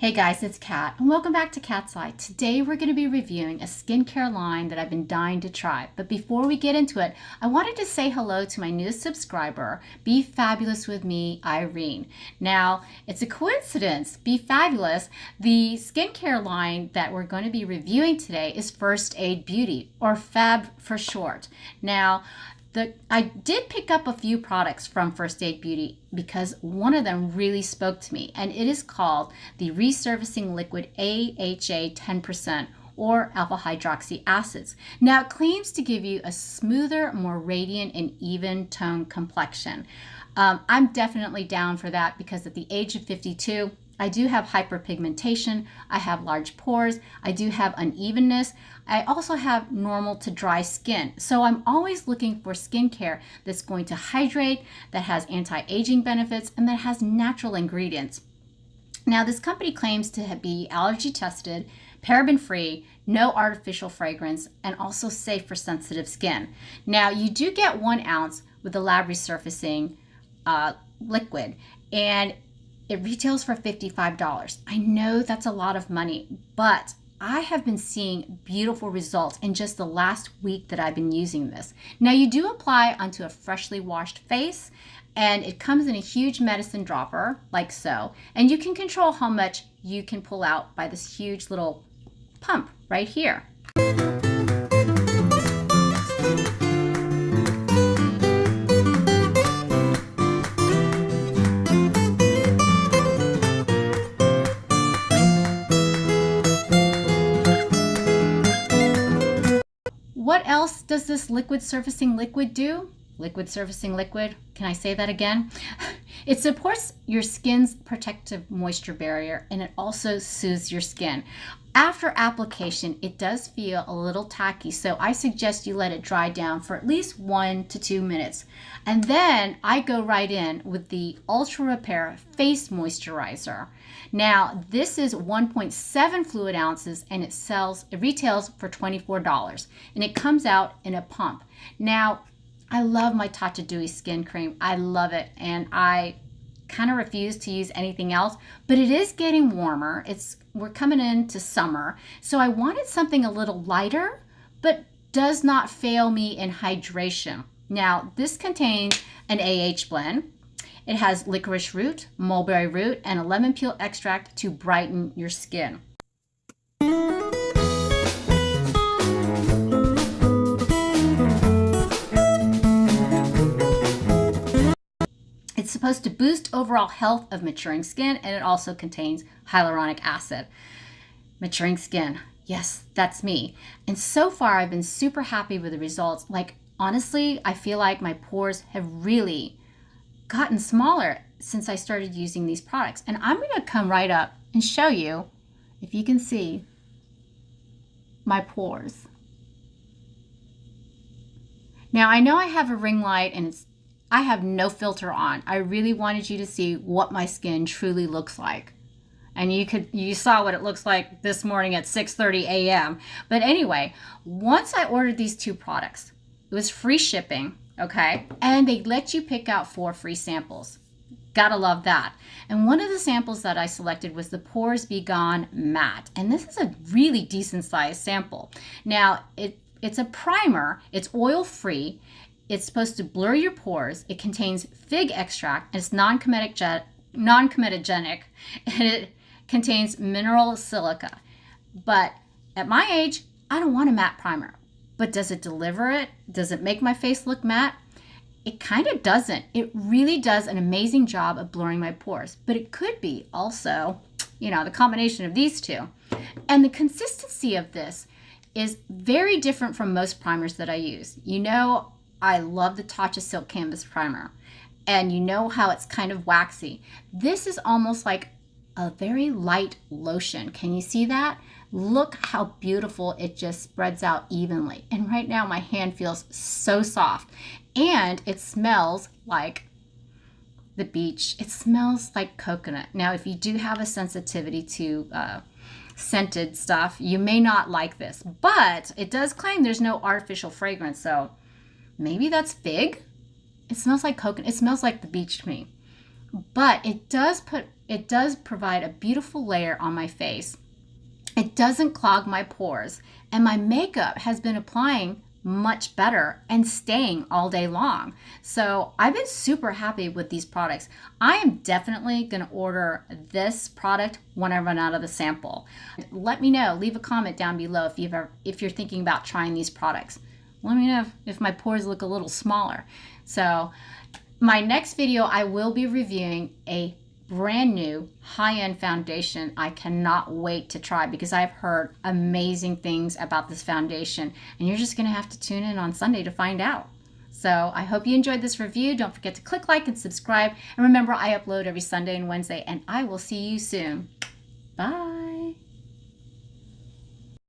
Hey guys, it's Kat, and welcome back to Cat's Eye. Today we're going to be reviewing a skincare line that I've been dying to try. But before we get into it, I wanted to say hello to my newest subscriber, Be Fabulous with Me, Irene. Now, it's a coincidence, Be Fabulous, the skincare line that we're going to be reviewing today is First Aid Beauty, or FAB for short. Now, I did pick up a few products from First Aid Beauty because one of them really spoke to me, and it is called the Resurfacing Liquid AHA 10% or alpha hydroxy acids. Now, it claims to give you a smoother, more radiant, and even tone complexion. I'm definitely down for that because at the age of 52, I do have hyperpigmentation, I have large pores, I do have unevenness, I also have normal to dry skin. So I'm always looking for skincare that's going to hydrate, that has anti-aging benefits, and that has natural ingredients. Now, this company claims to be allergy tested, paraben free, no artificial fragrance, and also safe for sensitive skin. Now, you do get 1 ounce with the lab resurfacing liquid, and it retails for $55. I know that's a lot of money, but I have been seeing beautiful results in just the last week that I've been using this. Now, you do apply onto a freshly washed face, and it comes in a huge medicine dropper, like so, and you can control how much you can pull out by this huge little pump right here. What else does this liquid surfacing liquid do? Liquid surfacing liquid, can I say that again? It supports your skin's protective moisture barrier, and it also soothes your skin. After application, it does feel a little tacky, so I suggest you let it dry down for at least 1 to 2 minutes. And then I go right in with the Ultra Repair Face Moisturizer. Now, this is 1.7 fluid ounces, and it retails for $24, and it comes out in a pump. Now, I love my Tatcha Dewy Skin Cream. I love it, and I kind of refuse to use anything else, but it is getting warmer. We're coming into summer, so I wanted something a little lighter, but does not fail me in hydration. Now, this contains an AH blend. It has licorice root, mulberry root, and a lemon peel extract to brighten your skin. It's supposed to boost overall health of maturing skin, and it also contains hyaluronic acid. Maturing skin, yes, that's me. And so far, I've been super happy with the results. Like, honestly, I feel like my pores have really gotten smaller since I started using these products. And I'm going to come right up and show you, if you can see, my pores. Now, I know I have a ring light and I have no filter on. I really wanted you to see what my skin truly looks like. And you saw what it looks like this morning at 6:30 a.m. But anyway, once I ordered these 2 products, it was free shipping, okay? And they let you pick out 4 free samples. Gotta love that. And one of the samples that I selected was the Pores Be Gone Matte. And this is a really decent sized sample. Now, it's a primer, it's oil free. It's supposed to blur your pores. It contains fig extract, and it's non-comedogenic, and it contains mineral silica. But at my age, I don't want a matte primer. But does it deliver it? Does it make my face look matte? It kind of doesn't. It really does an amazing job of blurring my pores. But it could be also, the combination of these 2. And the consistency of this is very different from most primers that I use. I love the Tatcha Silk Canvas Primer, and you know how it's kind of waxy. This is almost like a very light lotion. Can you see that? Look how beautiful it just spreads out evenly. And right now my hand feels so soft, and it smells like the beach. It smells like coconut. Now, if you do have a sensitivity to scented stuff, you may not like this, but it does claim there's no artificial fragrance, so maybe that's fig. It smells like coconut. It smells like the beach to me. But it does put it does provide a beautiful layer on my face. It doesn't clog my pores, and my makeup has been applying much better and staying all day long. So I've been super happy with these products. I am definitely going to order this product when I run out of the sample. Let me know, leave a comment down below if you're thinking about trying these products. Let me know if my pores look a little smaller. So my next video, I will be reviewing a brand new high-end foundation I cannot wait to try, because I've heard amazing things about this foundation, and you're just gonna have to tune in on Sunday to find out. So I hope you enjoyed this review. Don't forget to click like and subscribe, and remember, I upload every Sunday and Wednesday, and I will see you soon. Bye.